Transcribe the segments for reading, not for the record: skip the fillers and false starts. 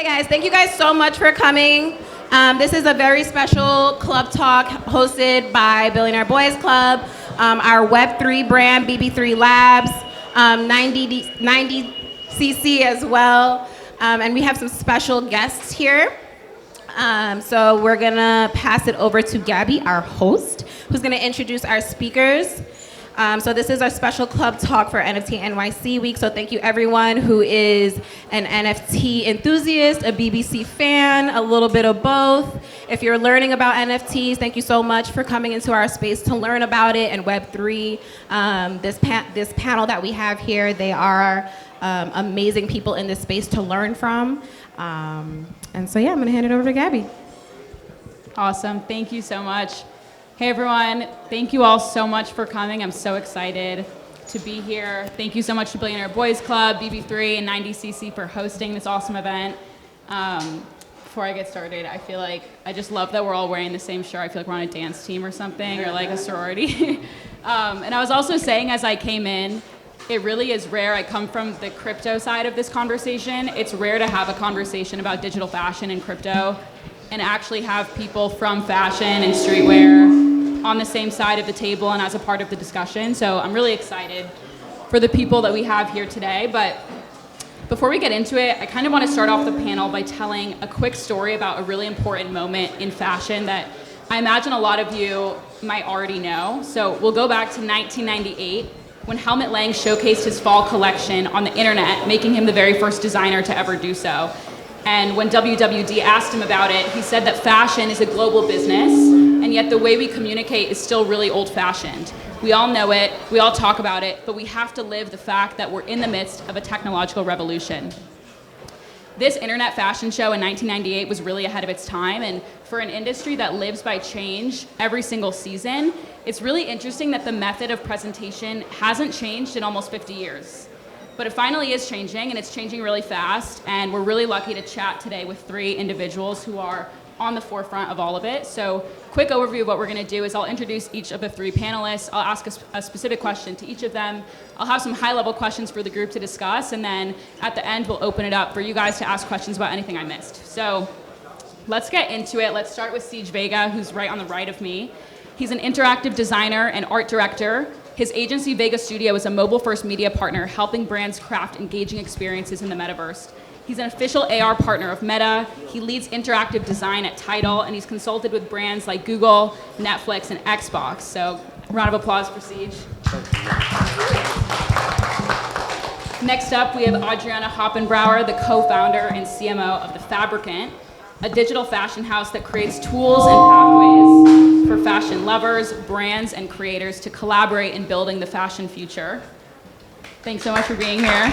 Hey guys, thank you guys so much for coming. This is a very special club talk hosted by Billionaire Boys Club, our Web3 brand, BB3 Labs, 90cc as well, and we have some special guests here. So we're gonna pass it over to Gaby, our host, who's gonna introduce our speakers. So this is our special club talk for NFT NYC week. So thank you everyone who is an NFT enthusiast, a BBC fan, a little bit of both. If you're learning about NFTs, thank you so much for coming into our space to learn about it and Web3. This panel that we have here, they are amazing people in this space to learn from. And so yeah, I'm gonna hand it over to Gaby. Awesome, thank you so much. Hey everyone, thank you all so much for coming. I'm so excited to be here. Thank you so much to Billionaire Boys Club, BB3, and 90cc for hosting this awesome event. Before I get started, I feel like I just love that we're all wearing the same shirt. I feel like we're on a dance team or something, or like a sorority. And I was also saying as I came in, it really is rare. I come from the crypto side of this conversation. It's rare to have a conversation about digital fashion and crypto and actually have people from fashion and streetwear on the same side of the table and as a part of the discussion. So I'm really excited for the people that we have here today. But before we get into it, I kind of want to start off the panel by telling a quick story about a really important moment in fashion that I imagine a lot of you might already know. So we'll go back to 1998 when Helmut Lang showcased his fall collection on the internet, making him the very first designer to ever do so. And when WWD asked him about it, he said that fashion is a global business, and yet the way we communicate is still really old-fashioned. We all know it, we all talk about it, but we have to live the fact that we're in the midst of a technological revolution. This internet fashion show in 1998 was really ahead of its time, and for an industry that lives by change every single season, it's really interesting that the method of presentation hasn't changed in almost 50 years. But it finally is changing, and it's changing really fast, and we're really lucky to chat today with 3 individuals who are on the forefront of all of it. So quick overview of what we're gonna do is I'll introduce each of the 3 panelists. I'll ask a specific question to each of them. I'll have some high-level questions for the group to discuss, and then at the end, we'll open it up for you guys to ask questions about anything I missed. So let's get into it. Let's start with Ceej Vega, who's right on the right of me. He's an interactive designer and art director. His agency, Vega Studio, is a mobile-first media partner helping brands craft engaging experiences in the metaverse. He's an official AR partner of Meta. He leads interactive design at Tidal, and he's consulted with brands like Google, Netflix, and Xbox. So, round of applause for Ceej. Next up, we have Adriana H Pereira, the co-founder and CMO of The Fabricant, a digital fashion house that creates tools and pathways for fashion lovers, brands, and creators to collaborate in building the fashion future. Thanks so much for being here.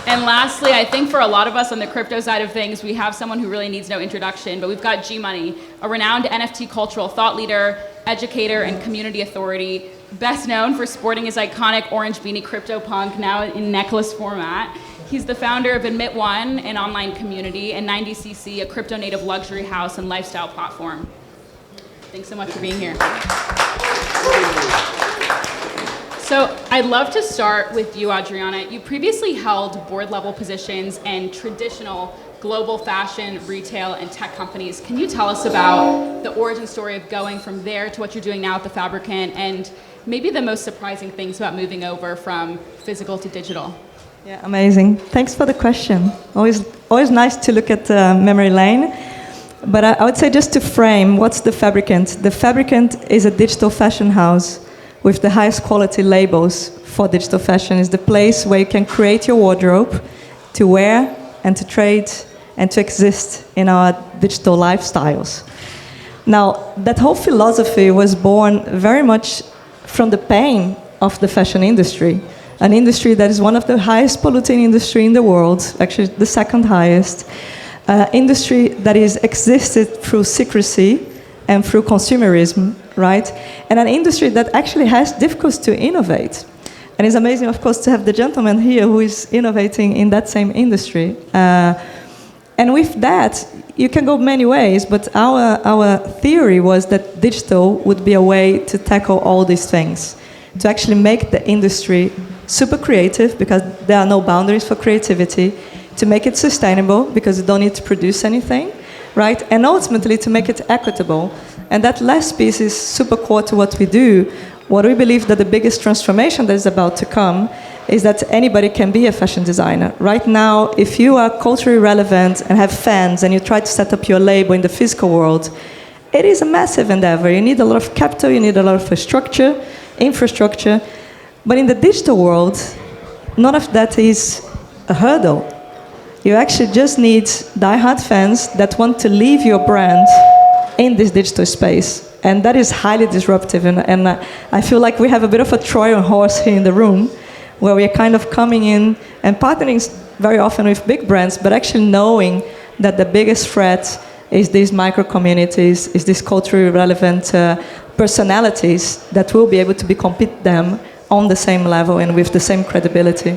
And lastly, I think for a lot of us on the crypto side of things, we have someone who really needs no introduction, but we've got Gmoney, a renowned NFT cultural thought leader, educator, and community authority, best known for sporting his iconic orange beanie CryptoPunk, now in necklace format. He's the founder of Admit One, an online community, and 90cc, a crypto-native luxury house and lifestyle platform. Thanks so much for being here. So I'd love to start with you, Adriana. You previously held board-level positions in traditional global fashion, retail, and tech companies. Can you tell us about the origin story of going from there to what you're doing now at The Fabricant, and maybe the most surprising things about moving over from physical to digital? Yeah, amazing. Thanks for the question. Always nice to look at memory lane. But I would say just to frame, what's The Fabricant? The Fabricant is a digital fashion house with the highest quality labels for digital fashion. It's the place where you can create your wardrobe to wear and to trade and to exist in our digital lifestyles. Now, that whole philosophy was born very much from the pain of the fashion industry. An industry that is one of the highest polluting industry in the world, actually the second highest. Industry that is existed through secrecy and through consumerism, right? And an industry that actually has difficulty to innovate. And it's amazing, of course, to have the gentleman here who is innovating in that same industry. And with that, you can go many ways, but our theory was that digital would be a way to tackle all these things, to actually make the industry super creative, because there are no boundaries for creativity, to make it sustainable because you don't need to produce anything, right? And ultimately to make it equitable. And that last piece is super core to what we do. What we believe that the biggest transformation that is about to come is that anybody can be a fashion designer. Right now, if you are culturally relevant and have fans and you try to set up your label in the physical world, it is a massive endeavor. You need a lot of capital, you need a lot of infrastructure. But in the digital world, none of that is a hurdle. You actually just need diehard fans that want to leave your brand in this digital space. And that is highly disruptive. And I feel like we have a bit of a Trojan horse here in the room, where we are kind of coming in and partnering very often with big brands, but actually knowing that the biggest threat is these micro communities, is these culturally relevant personalities that will be able to compete them on the same level and with the same credibility.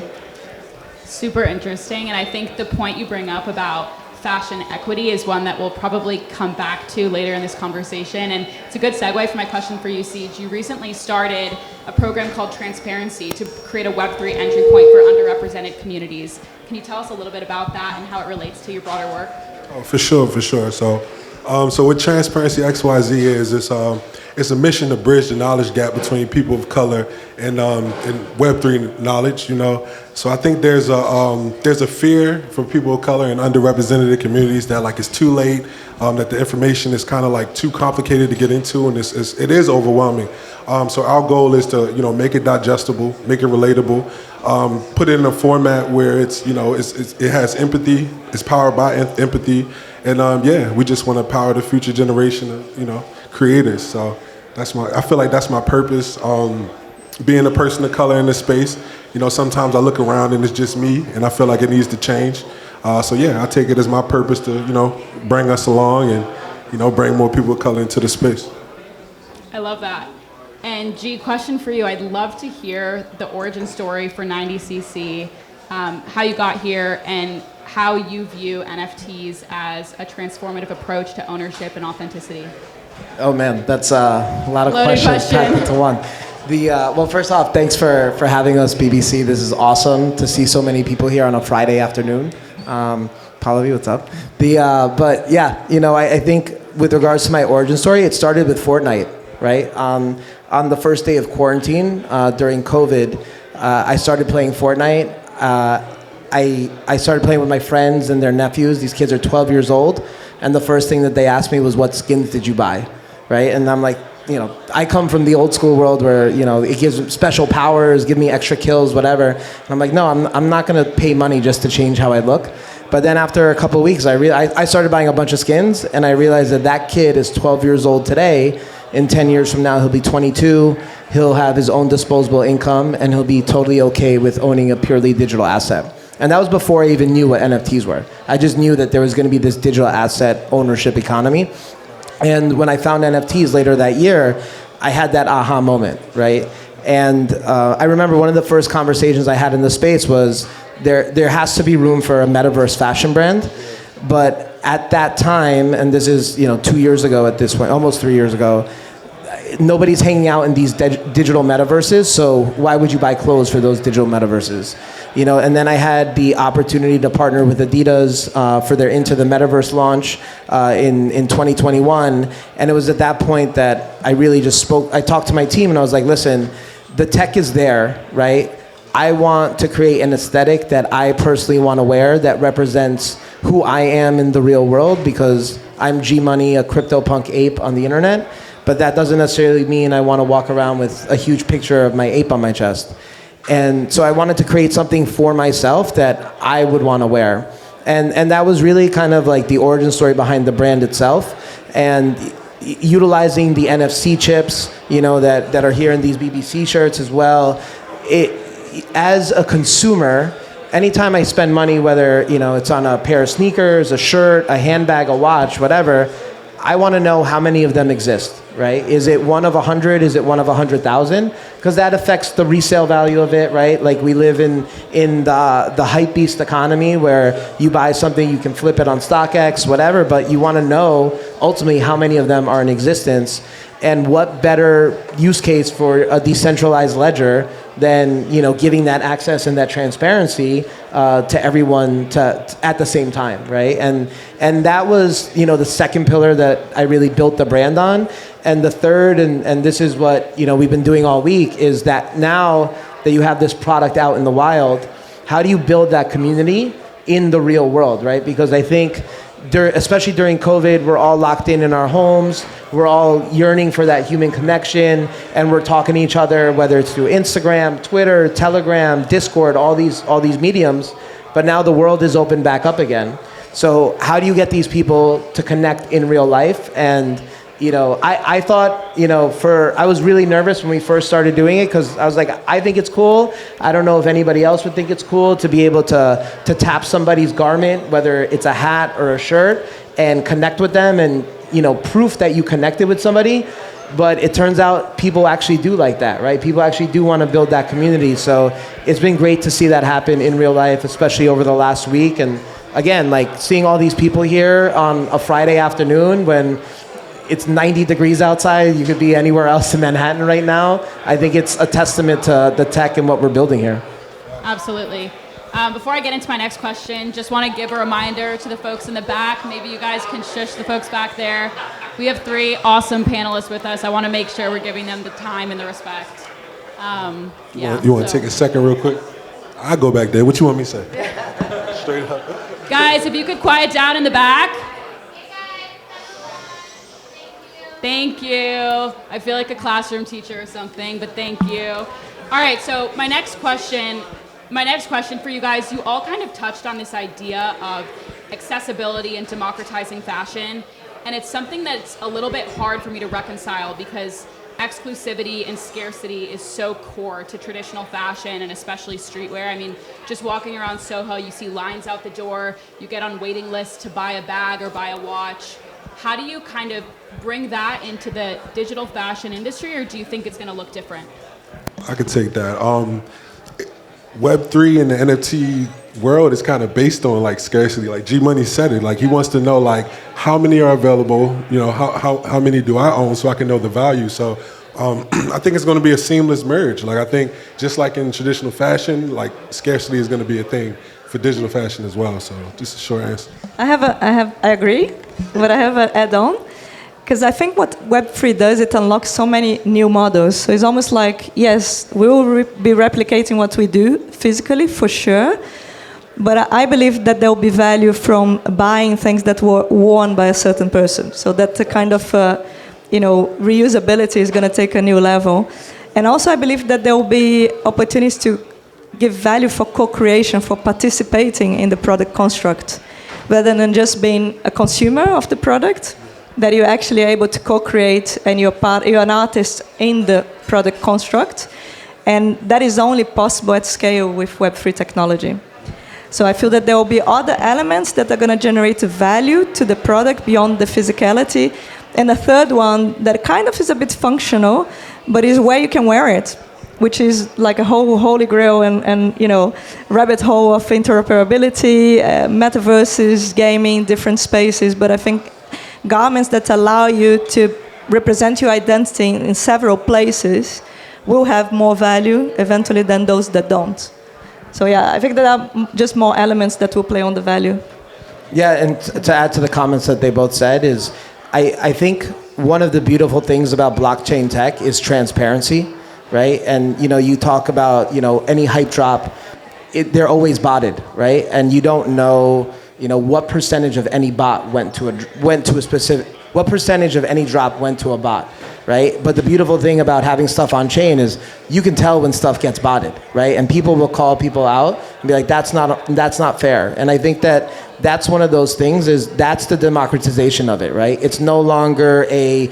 Super interesting, and I think the point you bring up about fashion equity is one that we'll probably come back to later in this conversation, and it's a good segue for my question for you, Ceej. You recently started a program called Transparency to create a Web3 entry point for underrepresented communities. Can you tell us a little bit about that and how it relates to your broader work? Oh, for sure. So what Transparency XYZ is, it's a mission to bridge the knowledge gap between people of color and Web3 knowledge. So I think there's a fear for people of color and underrepresented communities that like it's too late, that the information is kind of like too complicated to get into, and it is overwhelming. So our goal is to make it digestible, make it relatable, put it in a format where it has empathy, it's powered by empathy, and we just want to power the future generation of creators. So I feel like that's my purpose. Being a person of color in this space, sometimes I look around and it's just me, and I feel like it needs to change. I take it as my purpose to bring us along and bring more people of color into the space. I love that. And G, question for you. I'd love to hear the origin story for 90cc, how you got here, and how you view NFTs as a transformative approach to ownership and authenticity. Oh man, that's a lot of Loaded questions packed into one. Well, first off, thanks for having us, BBC. This is awesome to see so many people here on a Friday afternoon. Pallavi, what's up? I think with regards to my origin story, it started with Fortnite, right? On the first day of quarantine during COVID, I started playing Fortnite. I started playing with my friends and their nephews. These kids are 12 years old. And the first thing that they asked me was, what skins did you buy, right? And I'm like, I come from the old school world where, it gives special powers, give me extra kills, whatever. And I'm like, no, I'm not going to pay money just to change how I look. But then after a couple of weeks, I started buying a bunch of skins, and I realized that kid is 12 years old today. In 10 years from now, he'll be 22. He'll have his own disposable income, and he'll be totally okay with owning a purely digital asset. And that was before I even knew what NFTs were. I just knew that there was going to be this digital asset ownership economy. And when I found NFTs later that year, I had that aha moment, right? And I remember one of the first conversations I had in the space was there has to be room for a metaverse fashion brand. But at that time, and this is 2 years ago at this point, almost 3 years ago, nobody's hanging out in these digital metaverses, so why would you buy clothes for those digital metaverses? And then I had the opportunity to partner with Adidas for their Into the Metaverse launch in 2021, and it was at that point that I really just I talked to my team and I was like, listen, the tech is there, right? I want to create an aesthetic that I personally want to wear that represents who I am in the real world, because I'm Gmoney, a CryptoPunk ape on the internet. But that doesn't necessarily mean I want to walk around with a huge picture of my ape on my chest. And so I wanted to create something for myself that I would want to wear. And that was really kind of like the origin story behind the brand itself. And utilizing the NFC chips, that are here in these BBC shirts as well. As a consumer, anytime I spend money, whether it's on a pair of sneakers, a shirt, a handbag, a watch, whatever, I want to know how many of them exist, right? Is it one of 100? Is it one of 100,000? Because that affects the resale value of it, right? Like we live in the hype beast economy where you buy something, you can flip it on StockX, whatever, but you want to know ultimately how many of them are in existence, and what better use case for a decentralized ledger than giving that access and that transparency to everyone at the same time, right? And that was, the second pillar that I really built the brand on. And the third, and this is what, we've been doing all week, is that now that you have this product out in the wild, how do you build that community in the real world, right? Because I think, especially during COVID, we're all locked in our homes. We're all yearning for that human connection, and we're talking to each other, whether it's through Instagram, Twitter, Telegram, Discord, all these mediums. But now the world is opened back up again. So how do you get these people to connect in real life? And I thought, I was really nervous when we first started doing it, because I was like, I think it's cool. I don't know if anybody else would think it's cool to be able to tap somebody's garment, whether it's a hat or a shirt, and connect with them, and, proof that you connected with somebody. But it turns out people actually do like that, right? People actually do want to build that community. So it's been great to see that happen in real life, especially over the last week. And again, like seeing all these people here on a Friday afternoon when it's 90 degrees outside, you could be anywhere else in Manhattan right now. I think it's a testament to the tech and what we're building here. Absolutely. Before I get into my next question, just want to give a reminder to the folks in the back. Maybe you guys can shush the folks back there. We have 3 awesome panelists with us. I want to make sure we're giving them the time and the respect. You want to take a second real quick? I'll go back there. What you want me to say? Straight up. Guys, if you could quiet down in the back. Thank you. I feel like a classroom teacher or something, but thank you. All right, so my next question for you guys, you all kind of touched on this idea of accessibility and democratizing fashion, and it's something that's a little bit hard for me to reconcile because exclusivity and scarcity is so core to traditional fashion and especially streetwear. I mean, just walking around Soho, you see lines out the door, you get on waiting lists to buy a bag or buy a watch. How do you kind of bring that into the digital fashion industry, or do you think it's going to look different? I could take that. Web3 and the NFT world is kind of based on like scarcity. Like Gmoney said it. Like he wants to know like how many are available. How many do I own so I can know the value. So I think it's going to be a seamless merge. Like I think just like in traditional fashion, like scarcity is going to be a thing for digital fashion as well. So just a short answer. I agree, but I have an add-on. Because I think what Web3 does, it unlocks so many new models. So it's almost like, yes, we will be replicating what we do physically, for sure. But I believe that there will be value from buying things that were worn by a certain person. So that the kind of, reusability is going to take a new level. And also I believe that there will be opportunities to give value for co-creation, for participating in the product construct, rather than just being a consumer of the product. That you're actually able to co-create and you're an artist in the product construct. And that is only possible at scale with Web3 technology. So I feel that there will be other elements that are going to generate value to the product beyond the physicality. And the third one that kind of is a bit functional, but is where you can wear it, which is like a whole holy grail and rabbit hole of interoperability, metaverses, gaming, different spaces. But I think garments that allow you to represent your identity in several places will have more value eventually than those that don't. So yeah, I think there are just more elements that will play on the value. Yeah, and to add to the comments that they both said is, I think one of the beautiful things about blockchain tech is transparency, right? And you talk about any hype drop, they're always botted, right? And you don't know what percentage of any bot went to a specific, what percentage of any drop went to a bot, right? But the beautiful thing about having stuff on chain is you can tell when stuff gets botted, right? And people will call people out and be like, that's not fair. And I think that's one of those things that's the democratization of it, right? It's no longer I'm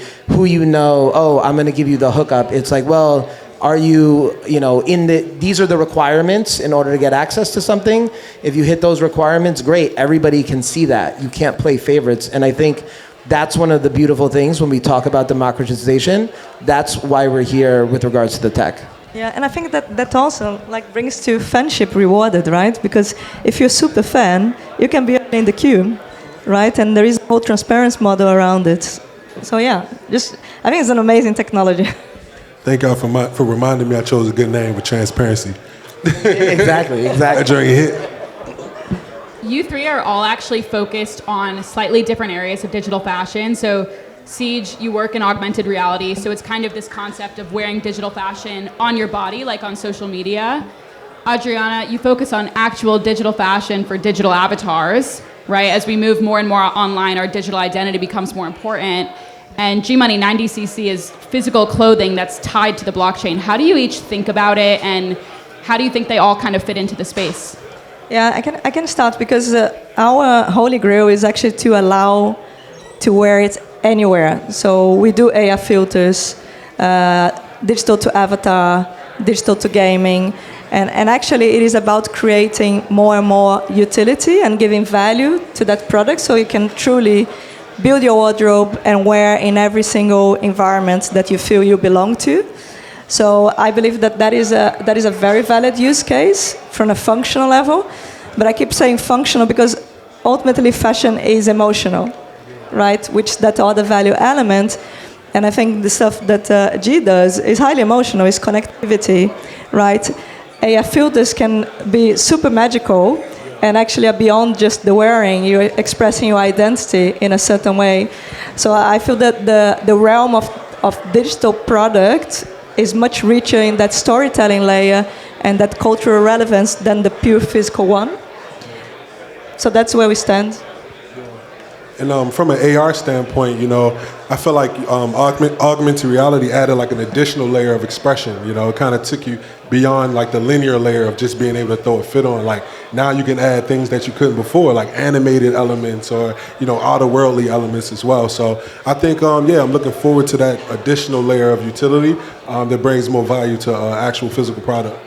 going to give you the hookup. It's like, well, are you, these are the requirements in order to get access to something. If you hit those requirements, great. Everybody can see that. You can't play favorites. And I think that's one of the beautiful things when we talk about democratization. That's why we're here with regards to the tech. Yeah, and I think that also brings to fanship rewarded, right? Because if you're a super fan, you can be in the queue, right? And there is a whole transparency model around it. So yeah, I think it's an amazing technology. Thank y'all for reminding me I chose a good name with transparency. Exactly. That journey hit. you three are all actually focused on slightly different areas of digital fashion. So Ceej, you work in augmented reality, so it's kind of this concept of wearing digital fashion on your body, like on social media. Adriana, you focus on actual digital fashion for digital avatars, right? As we move more and more online, our digital identity becomes more important. And Gmoney 90cc is physical clothing that's tied to the blockchain. How do you each think about it, and how do you think they all kind of fit into the space? Yeah, I can start because our holy grail is actually to allow to wear it anywhere. So we do AR filters, digital to avatar, digital to gaming, and actually it is about creating more and more utility and giving value to that product so you can truly build your wardrobe and wear in every single environment that you feel you belong to. So I believe that is a very valid use case from a functional level, but I keep saying functional because ultimately fashion is emotional, right? Which that other value element, and I think the stuff that G does is highly emotional, is connectivity, right? AR filters can be super magical and actually are beyond just the wearing. You're expressing your identity in a certain way. So I feel that the realm of digital product is much richer in that storytelling layer and that cultural relevance than the pure physical one. So that's where we stand. And from an AR standpoint, I feel like augmented reality added like an additional layer of expression. It kind of took you beyond like the linear layer of just being able to throw a fit on. Like now you can add things that you couldn't before, like animated elements or outer-worldly elements as well. So I think, I'm looking forward to that additional layer of utility that brings more value to actual physical product.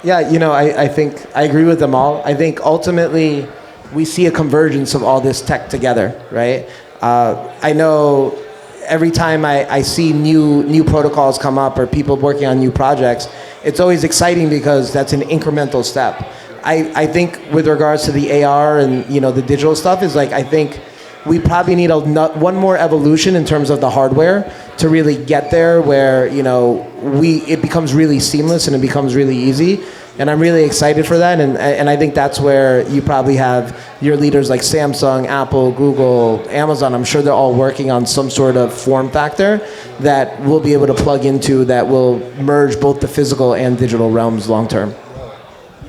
Yeah, I think I agree with them all. I think ultimately we see a convergence of all this tech together, right? I know every time I see new protocols come up or people working on new projects, it's always exciting because that's an incremental step. I think with regards to the AR and the digital stuff is like, I think we probably need one more evolution in terms of the hardware to really get there where it becomes really seamless and it becomes really easy. And I'm really excited for that, and I think that's where you probably have your leaders like Samsung, Apple, Google, Amazon. I'm sure they're all working on some sort of form factor that we'll be able to plug into that will merge both the physical and digital realms long term.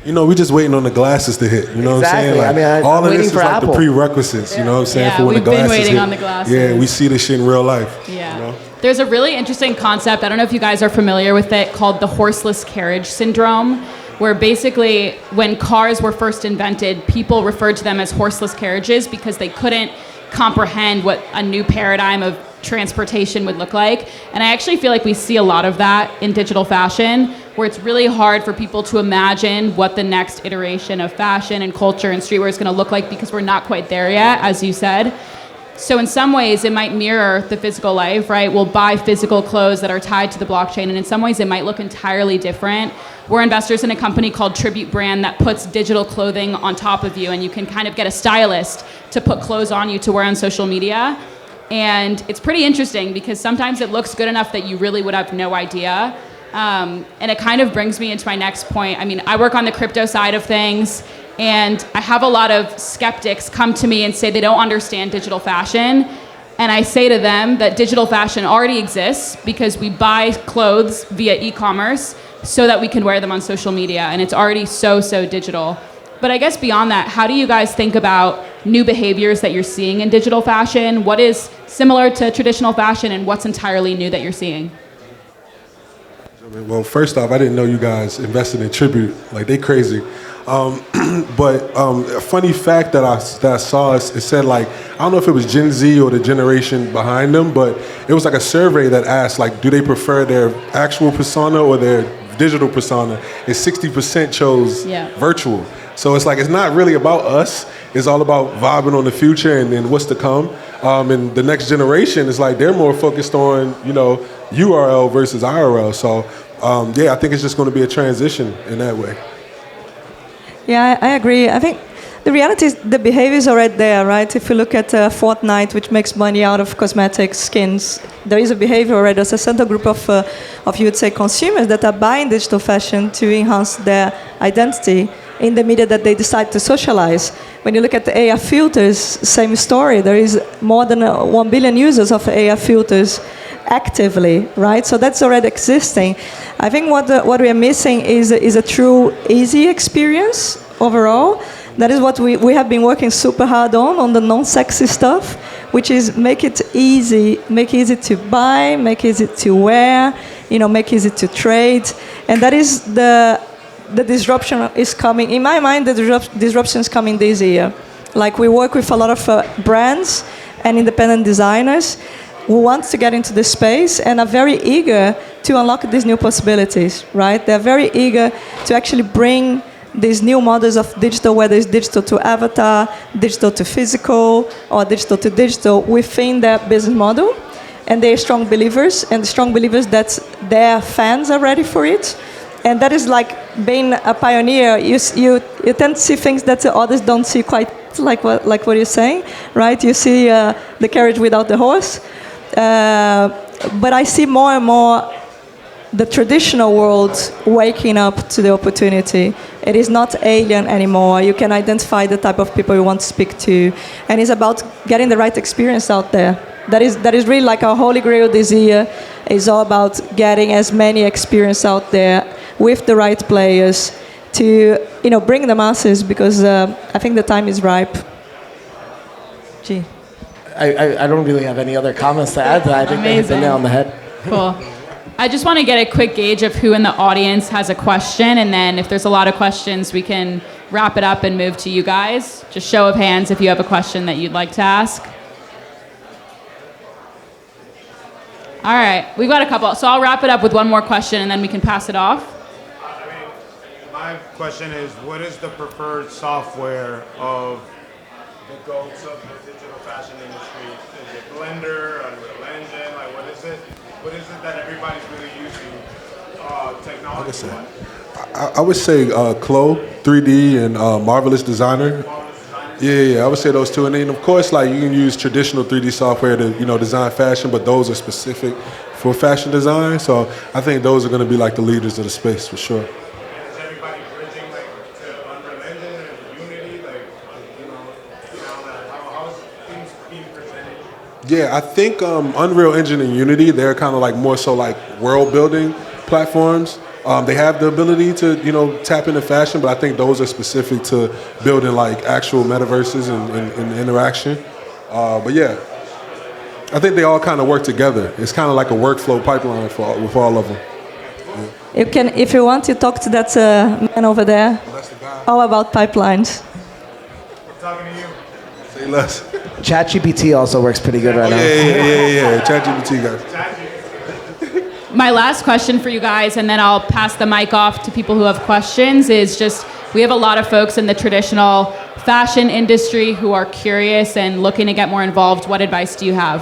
We're just waiting on the glasses to hit. What I'm saying? Like, all of this is like Apple. the prerequisites. You know what I'm saying? For when we've the glasses been waiting hit. on the glasses. Yeah, we see this shit in real life. Yeah. There's a really interesting concept. I don't know if you guys are familiar with it, called the horseless carriage syndrome, where basically when cars were first invented, people referred to them as horseless carriages because they couldn't comprehend what a new paradigm of transportation would look like. And I actually feel like we see a lot of that in digital fashion, where it's really hard for people to imagine what the next iteration of fashion and culture and streetwear is going to look like because we're not quite there yet, as you said. So in some ways, it might mirror the physical life, right? We'll buy physical clothes that are tied to the blockchain, and in some ways, it might look entirely different. We're investors in a company called Tribute Brand that puts digital clothing on top of you, and you can kind of get a stylist to put clothes on you to wear on social media. And it's pretty interesting because sometimes it looks good enough that you really would have no idea. And it kind of brings me into my next point. I mean, I work on the crypto side of things, and I have a lot of skeptics come to me and say they don't understand digital fashion. And I say to them that digital fashion already exists because we buy clothes via e-commerce so that we can wear them on social media. And it's already so digital. But I guess beyond that, how do you guys think about new behaviors that you're seeing in digital fashion? What is similar to traditional fashion and what's entirely new that you're seeing? Well, first off, I didn't know you guys invested in Tribute. Like, they crazy. But a funny fact that I saw, it said, like, I don't know if it was Gen Z or the generation behind them, but it was like a survey that asked, like, do they prefer their actual persona or their digital persona? And 60% chose virtual. So it's like, it's not really about us. It's all about vibing on the future and then what's to come. And the next generation is like, they're more focused on, URL versus IRL. So, I think it's just going to be a transition in that way. Yeah, I agree. I think the reality is the behavior is already there, right? If you look at Fortnite, which makes money out of cosmetics, skins, there is a behavior already. There's a certain group of you would say, consumers that are buying digital fashion to enhance their identity. in the media that they decide to socialize. When you look at the AR filters, same story. There is more than 1 billion users of AR filters actively, right? So that's already existing. I think what we are missing is a true easy experience overall. That is what we have been working super hard on the non-sexy stuff, which is make it easy to buy, make it easy to wear, make it easy to trade. And that is the disruption is coming. In my mind, the disruption is coming this year. Like, we work with a lot of brands and independent designers who want to get into the space and are very eager to unlock these new possibilities, right? They're very eager to actually bring these new models of digital, whether it's digital to avatar, digital to physical, or digital to digital, within their business model. And they're strong believers that their fans are ready for it. And that is like being a pioneer. You tend to see things that the others don't see quite, like what you're saying, right? You see the carriage without the horse. But I see more and more the traditional world waking up to the opportunity. It is not alien anymore. You can identify the type of people you want to speak to. And it's about getting the right experience out there. That is really like our holy grail this year. Is all about getting as many experience out there with the right players to bring the masses, because I think the time is ripe. Gee. I don't really have any other comments to add to that. I think they hit the nail on the head. Cool. I just want to get a quick gauge of who in the audience has a question, and then if there's a lot of questions, we can wrap it up and move to you guys. Just show of hands if you have a question that you'd like to ask. All right, we've got a couple. So I'll wrap it up with one more question, and then we can pass it off. My question is, what is the preferred software of the goats of the digital fashion industry? Is it Blender, Unreal Engine? Like, what is it? What is it that everybody's really using technology-wise? I would say Clo 3D and Marvelous Designer. Yeah, I would say those two. And then, of course, like, you can use traditional 3D software to, design fashion, but those are specific for fashion design. So I think those are going to be like the leaders of the space for sure. Is everybody bridging to Unreal Engine and Unity? How's things being presented? Yeah, I think Unreal Engine and Unity, they're kind of like more so like world building platforms. They have the ability to, tap into fashion, but I think those are specific to building like actual metaverses and interaction. But yeah, I think they all kind of work together. It's kind of like a workflow pipeline with all of them. Yeah. You can, if you want, to talk to that man over there. Oh, that's the guy. All about pipelines. We're talking to you. Say less. ChatGPT also works pretty good right now. Yeah. ChatGPT guys. My last question for you guys, and then I'll pass the mic off to people who have questions, is just, we have a lot of folks in the traditional fashion industry who are curious and looking to get more involved. What advice do you have?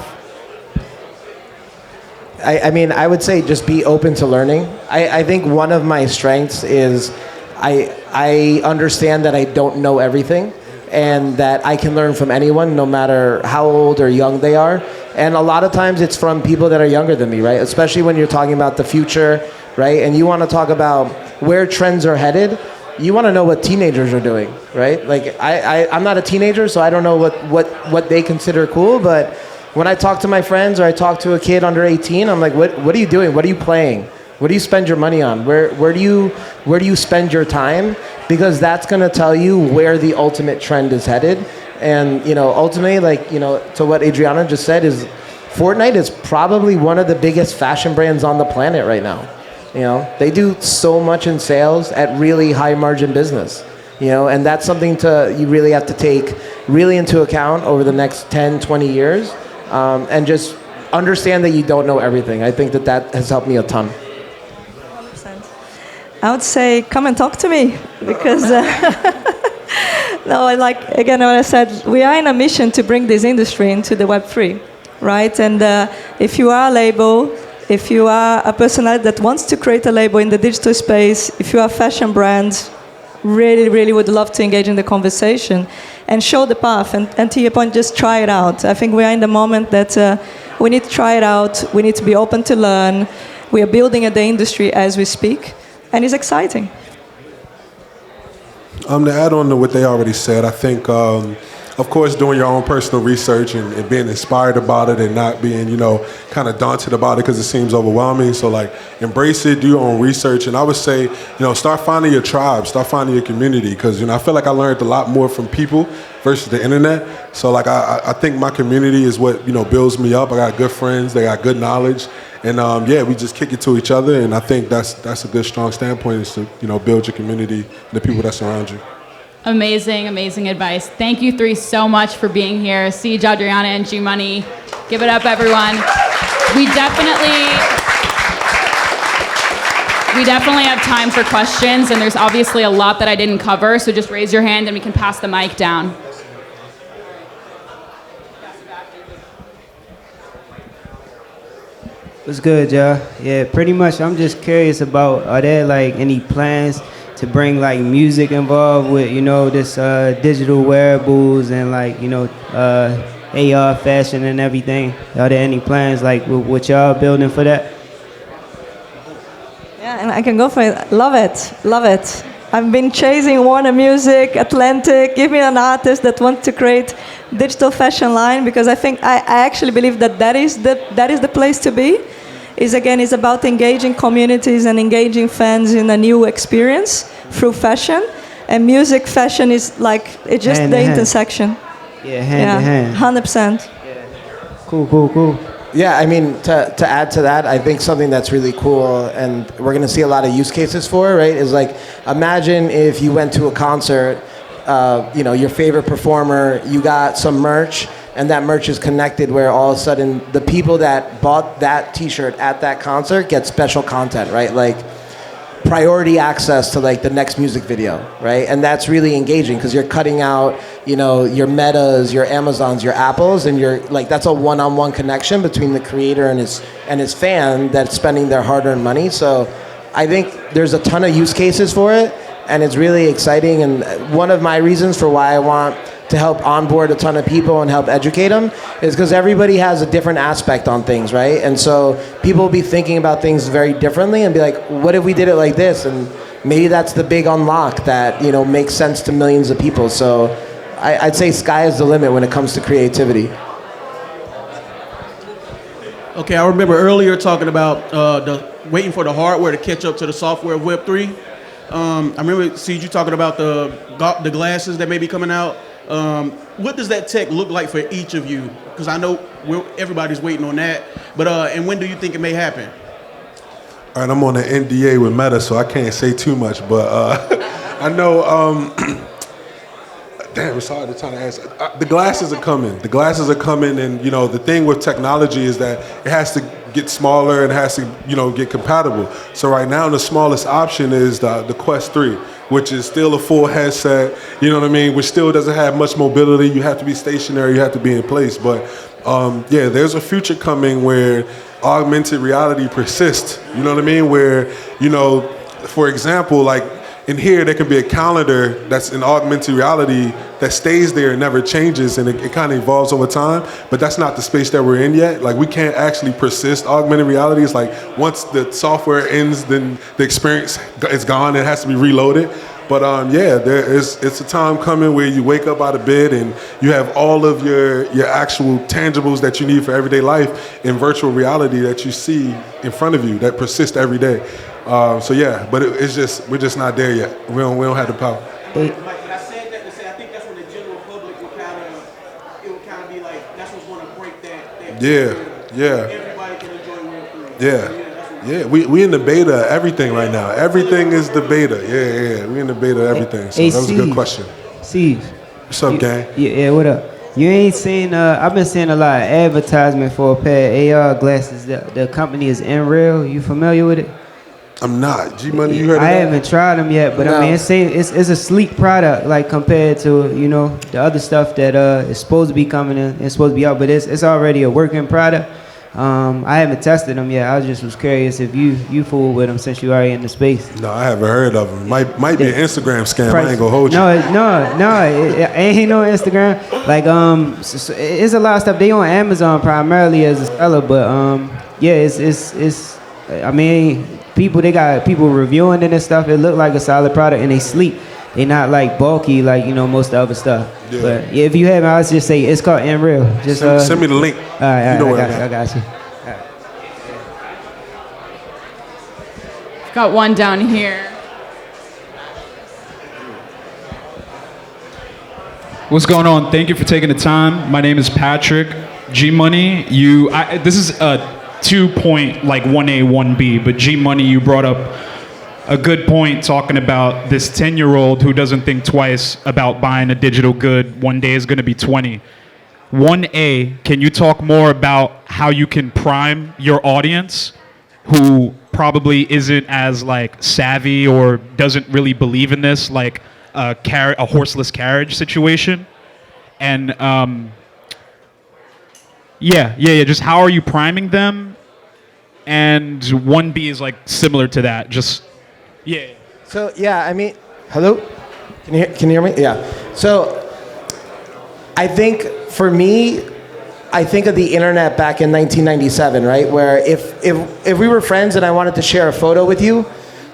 I would say just be open to learning. I think one of my strengths is I understand that I don't know everything, and that I can learn from anyone, no matter how old or young they are. And a lot of times it's from people that are younger than me, right? Especially when you're talking about the future, right? And you want to talk about where trends are headed. You want to know what teenagers are doing, right? Like, I'm not a teenager, so I don't know what they consider cool. But when I talk to my friends, or I talk to a kid under 18, I'm like, what are you doing? What are you playing? What do you spend your money on? Where do you spend your time? Because that's going to tell you where the ultimate trend is headed. And, ultimately, to what Adriana just said, is Fortnite is probably one of the biggest fashion brands on the planet right now. They do so much in sales at really high margin business, and that's something you really have to take really into account over the next 10, 20 years, and just understand that you don't know everything. I think that has helped me a ton. 100%. I would say, come and talk to me, because no, again, what I said, we are in a mission to bring this industry into the Web3, right? And if you are a label, if you are a personality that wants to create a label in the digital space, if you are a fashion brand, really, really would love to engage in the conversation and show the path. And to your point, just try it out. I think we are in the moment that we need to try it out. We need to be open to learn. We are building the industry as we speak, and it's exciting. To add on to what they already said, I think, of course, doing your own personal research and being inspired about it and not being, kind of daunted about it because it seems overwhelming. So, like, embrace it, do your own research. And I would say, start finding your tribe, start finding your community because, I feel like I learned a lot more from people versus the internet. So, like, I think my community is what, builds me up. I got good friends. They got good knowledge. And, we just kick it to each other. And I think that's a good, strong standpoint is to, build your community and the people that surround you. Amazing, amazing advice. Thank you three so much for being here. Ceej, Adriana, and Gmoney. Give it up, everyone. We definitely have time for questions, and there's obviously a lot that I didn't cover, so just raise your hand and we can pass the mic down. What's good, y'all? Yeah, pretty much I'm just curious about, are there like any plans to bring like music involved with, this digital wearables and like, AR fashion and everything? Are there any plans like what y'all building for that? Yeah, and I can go for it. Love it. I've been chasing Warner Music, Atlantic. Give me an artist that wants to create digital fashion line because I think I actually believe that is the place to be. Is about engaging communities and engaging fans in a new experience through fashion. And music fashion is like, it's just hand the in hand. intersection. Yeah, hand in hand. 100%. Yeah. Cool. Yeah, I mean, to add to that, I think something that's really cool and we're going to see a lot of use cases for, right, is like, imagine if you went to a concert, your favorite performer, you got some merch, and that merch is connected where all of a sudden the people that bought that t-shirt at that concert get special content, right? Like priority access to like the next music video, right? And that's really engaging because you're cutting out, your Metas, your Amazons, your Apples, and you're like, that's a one-on-one connection between the creator and his fan that's spending their hard-earned money. So I think there's a ton of use cases for it and it's really exciting. And one of my reasons for why I want to help onboard a ton of people and help educate them is because everybody has a different aspect on things, right? And so people will be thinking about things very differently and be like, what if we did it like this? And maybe that's the big unlock that, makes sense to millions of people. So I'd say sky is the limit when it comes to creativity. Okay, I remember earlier talking about waiting for the hardware to catch up to the software of Web3. I remember, Ceej, you talking about the glasses that may be coming out. What does that tech look like for each of you? Because I know everybody's waiting on that. But and when do you think it may happen? All right, I'm on an NDA with Meta, so I can't say too much. But I know, damn, it's hard to try to answer. The glasses are coming. And, the thing with technology is that it has to get smaller and it has to, get compatible. So right now, the smallest option is the Quest 3. Which is still a full headset, which still doesn't have much mobility. You have to be stationary, you have to be in place. But there's a future coming where augmented reality persists, where, for example, like in here, there can be a calendar that's in augmented reality that stays there and never changes, and it kind of evolves over time. But that's not the space that we're in yet. Like, we can't actually persist augmented reality. It's like once the software ends, then the experience is gone. It has to be reloaded. But it's a time coming where you wake up out of bed and you have all of your actual tangibles that you need for everyday life in virtual reality that you see in front of you that persist every day. But we're just not there yet. We don't have the power. Like, I said that to say I think that's when the general public will kind of be like, that's what's going to break that. Everybody can enjoy Web3. Yeah, we in the beta of everything right now. Everything is the beta. Yeah. We in the beta of everything. So that was a good question. Ceej. What's up, gang? Yeah, what up? You ain't seen, I've been seeing a lot of advertisement for a pair of AR glasses. The company is Nreal. You familiar with it? I'm not. Gmoney, you heard of I that? haven't tried them yet, but No. I mean, it's a sleek product, like compared to, the other stuff that is supposed to be coming in, it's supposed to be out, but it's already a working product. I haven't tested them yet. I just was curious if you fool with them since you already in the space. No, I haven't heard of them. Might be an Instagram scam. I ain't gonna hold you. No, it ain't no Instagram. Like, it's a lot of stuff. They on Amazon primarily as a seller, but it's. I mean, they got people reviewing it and stuff. It looked like a solid product, and they sleek. they not like bulky like most of the other stuff. Yeah. But yeah, if you haven't, I'll just say it's called Unreal. Just Send me the link. All right, You know where I got you. Got one down here. What's going on? Thank you for taking the time. My name is Patrick. Gmoney, this is a 2-point, like 1A, 1B, but Gmoney, you brought up a good point talking about this 10-year-old who doesn't think twice about buying a digital good. One day is going to be 20. 1A, can you talk more about how you can prime your audience who probably isn't as like savvy or doesn't really believe in this, like a horseless carriage situation? And just how are you priming them? And 1B is like similar to that, just yeah. So yeah, I mean, hello? Can you hear me? Yeah. So I think for me, I think of the internet back in 1997, right? Where if we were friends and I wanted to share a photo with you,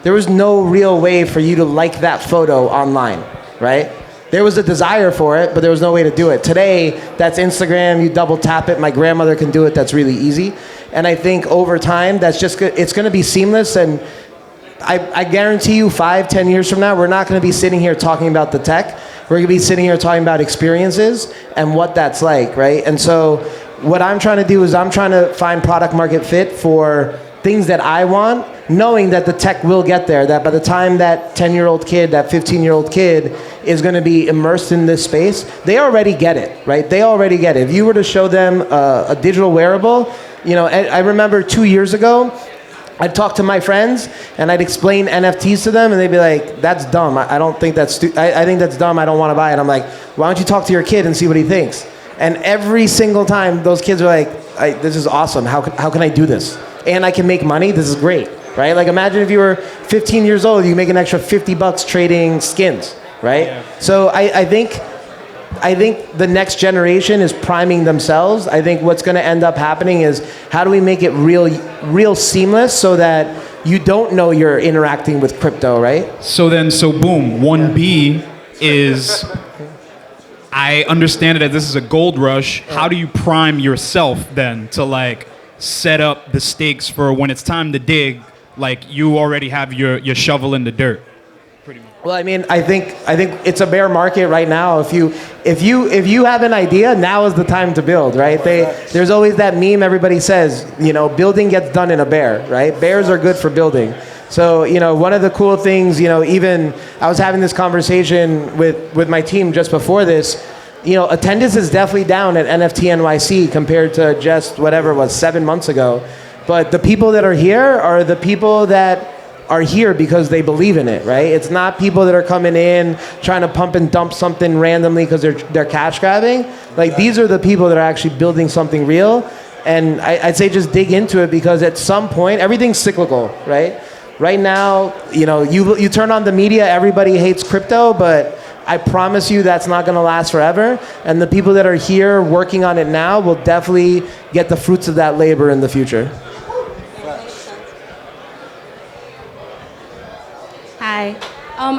there was no real way for you to like that photo online, right? There was a desire for it, but there was no way to do it. Today, that's Instagram, you double tap it. My grandmother can do it, that's really easy. And I think over time, it's gonna be seamless, and I guarantee you 5-10 years from now, we're not gonna be sitting here talking about the tech. We're gonna be sitting here talking about experiences and what that's like, right? And so what I'm trying to do is I'm trying to find product market fit for things that I want, knowing that the tech will get there, that by the time that 10-year-old kid, that 15-year-old kid is gonna be immersed in this space, they already get it, right? They already get it. If you were to show them a digital wearable, I remember 2 years ago, I'd talk to my friends and I'd explain NFTs to them and they'd be like, that's dumb. I don't think that's, I think that's dumb. I don't want to buy it. I'm like, why don't you talk to your kid and see what he thinks? And every single time those kids are like, this is awesome. How can I do this? And I can make money. This is great, right? Like imagine if you were 15 years old, you make an extra $50 trading skins, right? Yeah. So I think the next generation is priming themselves. I think what's going to end up happening is how do we make it real seamless so that you don't know you're interacting with crypto, right? So boom, 1B is, I understand it as this is a gold rush. How do you prime yourself then to like set up the stakes for when it's time to dig, like you already have your shovel in the dirt? Well, I mean, I think it's a bear market right now. If you have an idea, now is the time to build, right? There's always that meme everybody says, building gets done in a bear, right? Bears are good for building. So, one of the cool things, even I was having this conversation with my team just before this. Attendance is definitely down at NFT NYC compared to just whatever it was 7 months ago. But the people that are here are the people that are here because they believe in it, right? It's not people that are coming in trying to pump and dump something randomly because they're cash grabbing. Like these are the people that are actually building something real. And I'd say just dig into it because at some point everything's cyclical, right? Right now, you turn on the media, everybody hates crypto, but I promise you that's not going to last forever. And the people that are here working on it now will definitely get the fruits of that labor in the future. Hi.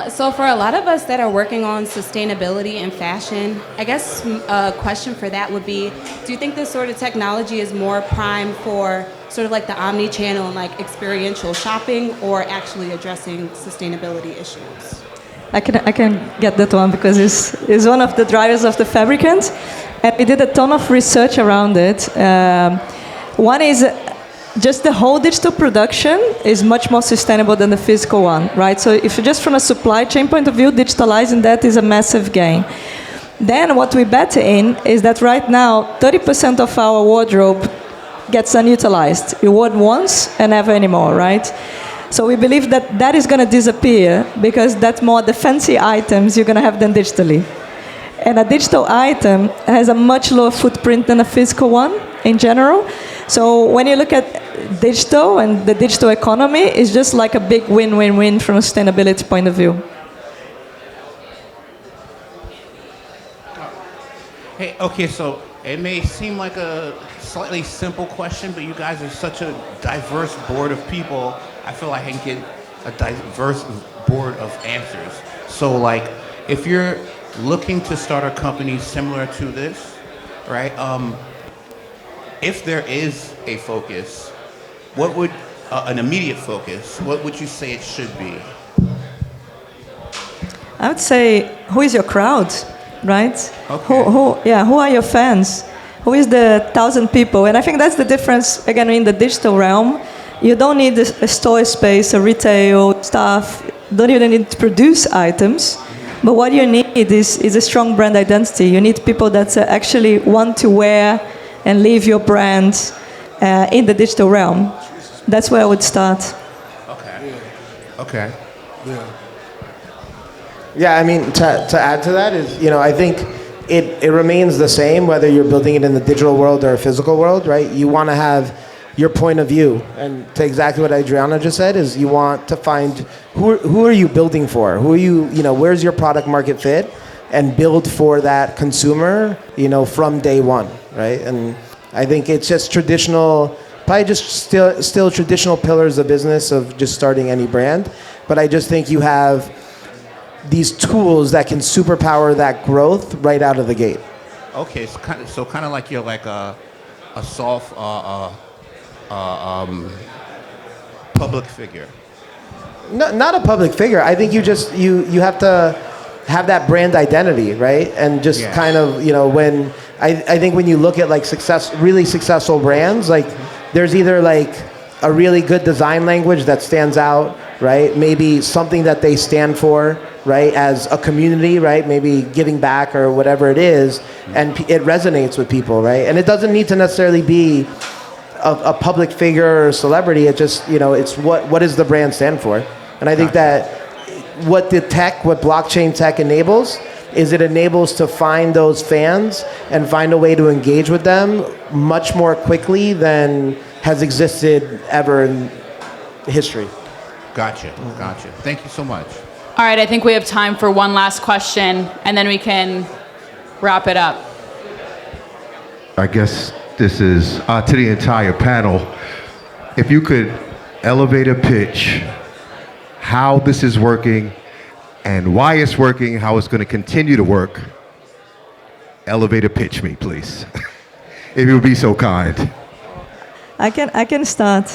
So for a lot of us that are working on sustainability and fashion, I guess a question for that would be, do you think this sort of technology is more prime for sort of like the omni-channel and like experiential shopping or actually addressing sustainability issues? I can get that one because it's one of the drivers of the Fabricant, and we did a ton of research around it. One is just the whole digital production is much more sustainable than the physical one, right? So if you just from a supply chain point of view, digitalizing that is a massive gain. Then what we bet in is that right now, 30% of our wardrobe gets unutilized. You wore once and never anymore, right? So we believe that that is going to disappear because that's more the fancy items you're going to have than digitally. And a digital item has a much lower footprint than a physical one in general. So when you look at digital and the digital economy, it's just like a big win-win-win from a sustainability point of view. Hey, okay, so it may seem like a slightly simple question, but you guys are such a diverse board of people. I feel like I can get a diverse bored of answers. So like, if you're looking to start a company similar to this, right? If there is a focus, what would an immediate focus? What would you say it should be? I would say, who is your crowd, right? Okay. Who are your fans? Who is the 1,000 people? And I think that's the difference, again, in the digital realm. You don't need a store space, a retail stuff. Don't even need to produce items. But what you need is a strong brand identity. You need people that actually want to wear and live your brand in the digital realm. That's where I would start. Okay. Okay. Yeah. Yeah, I mean, to add to that is, I think it remains the same whether you're building it in the digital world or a physical world, right? You want to have your point of view. And to exactly what Adriana just said is you want to find who are you building for? Who are you, where's your product market fit? And build for that consumer, from day one, right? And I think it's just traditional, probably just still traditional pillars of business of just starting any brand. But I just think you have these tools that can superpower that growth right out of the gate. Okay, so kind of like you're like a soft public figure. No, not a public figure. I think you have to have that brand identity, right? And just kind of, when I think when you look at like really successful brands, like there's either like a really good design language that stands out, right? Maybe something that they stand for, right? As a community, right? Maybe giving back or whatever it is, and it resonates with people, right? And it doesn't need to necessarily be a public figure or celebrity. It just, it's what does the brand stand for? And I think that what blockchain tech enables is it enables to find those fans and find a way to engage with them much more quickly than has existed ever in history. Gotcha. Thank you so much. All right, I think we have time for one last question, and then we can wrap it up. I guess this is to the entire panel. If you could elevator pitch how this is working and why it's working, how it's going to continue to work, elevator pitch me, please. If you would be so kind. I can start.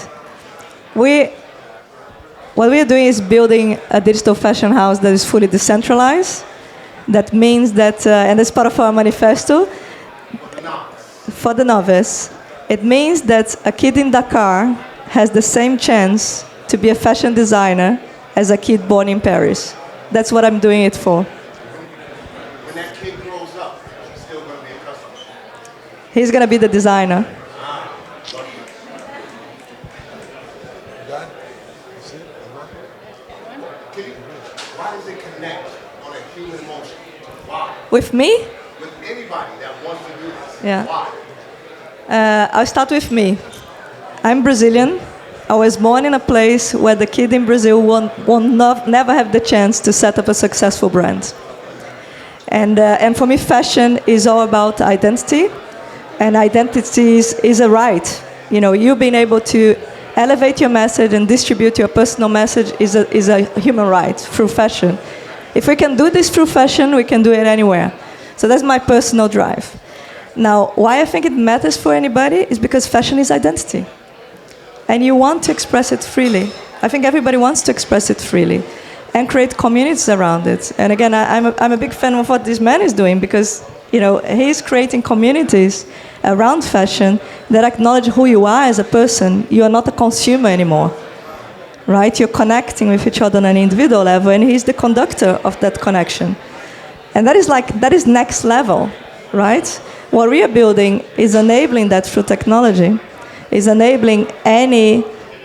What we are doing is building a digital fashion house that is fully decentralized. That means that, and as part of our manifesto, for the novice, it means that a kid in Dakar has the same chance to be a fashion designer as a kid born in Paris. That's what I'm doing it for. When that kid grows up, he's still going to be a customer. He's going to be the designer. Why does it connect on a human emotion? Why? With me? With anybody that wants to do this. Yeah. Why? I'll start with me. I'm Brazilian. I was born in a place where the kid in Brazil never have the chance to set up a successful brand. And for me, fashion is all about identity. And identity is a right. You being able to elevate your message and distribute your personal message is a human right through fashion. If we can do this through fashion, we can do it anywhere. So that's my personal drive. Now, why I think it matters for anybody is because fashion is identity. And you want to express it freely. I think everybody wants to express it freely and create communities around it. And again, I'm a big fan of what this man is doing because, he's creating communities around fashion that acknowledge who you are as a person. You are not a consumer anymore, right? You're connecting with each other on an individual level, and he's the conductor of that connection. And that is next level, right? What we are building is enabling that through technology, is enabling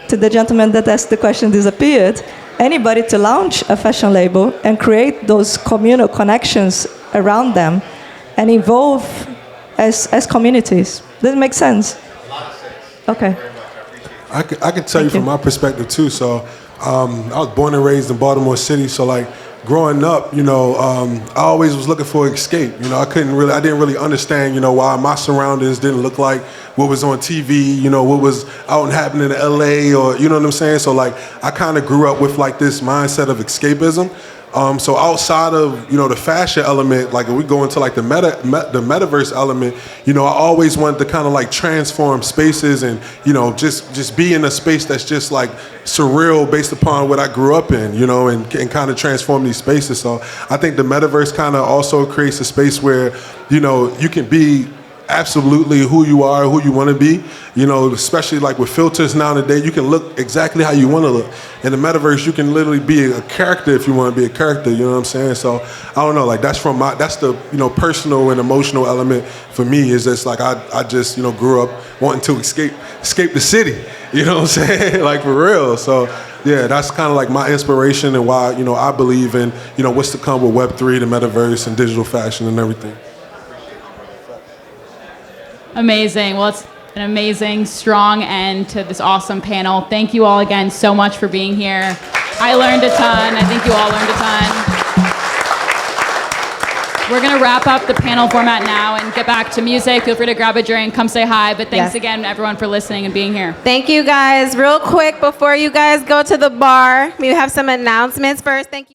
to the gentleman that asked the question disappeared, anybody to launch a fashion label and create those communal connections around them and evolve as communities. Does it make sense? A lot of sense. Okay. I can tell you from my perspective too. So I was born and raised in Baltimore City. So like growing up, you know, I always was looking for escape. You know, I didn't really understand, you know, why my surroundings didn't look like what was on TV, you know, what was out and happening in LA, or, you know what I'm saying? So like, I kind of grew up with like this mindset of escapism. So outside of, you know, the fashion element, like if we go into like the metaverse element, you know, I always wanted to kind of like transform spaces and, you know, just be in a space that's just like surreal based upon what I grew up in, you know, and kind of transform these spaces. So I think the metaverse kind of also creates a space where, you know, you can be absolutely who you are, who you want to be, you know, especially like with filters nowadays, you can look exactly how you want to look. In the metaverse, you can literally be a character if you want to be a character, you know what I'm saying? So I don't know, like that's the, you know, personal and emotional element for me, is just like I just, you know, grew up wanting to escape the city, you know what I'm saying? Like for real. So yeah, that's kind of like my inspiration and why, you know, I believe in, you know, what's to come with Web3, the metaverse, and digital fashion and everything. Amazing. Well, it's an amazing, strong end to this awesome panel. Thank you all again so much for being here. I learned a ton. I think you all learned a ton. We're going to wrap up the panel format now and get back to music. Feel free to grab a drink, come say hi. But thanks again, everyone, for listening and being here. Thank you, guys. Real quick, before you guys go to the bar, we have some announcements first. Thank you.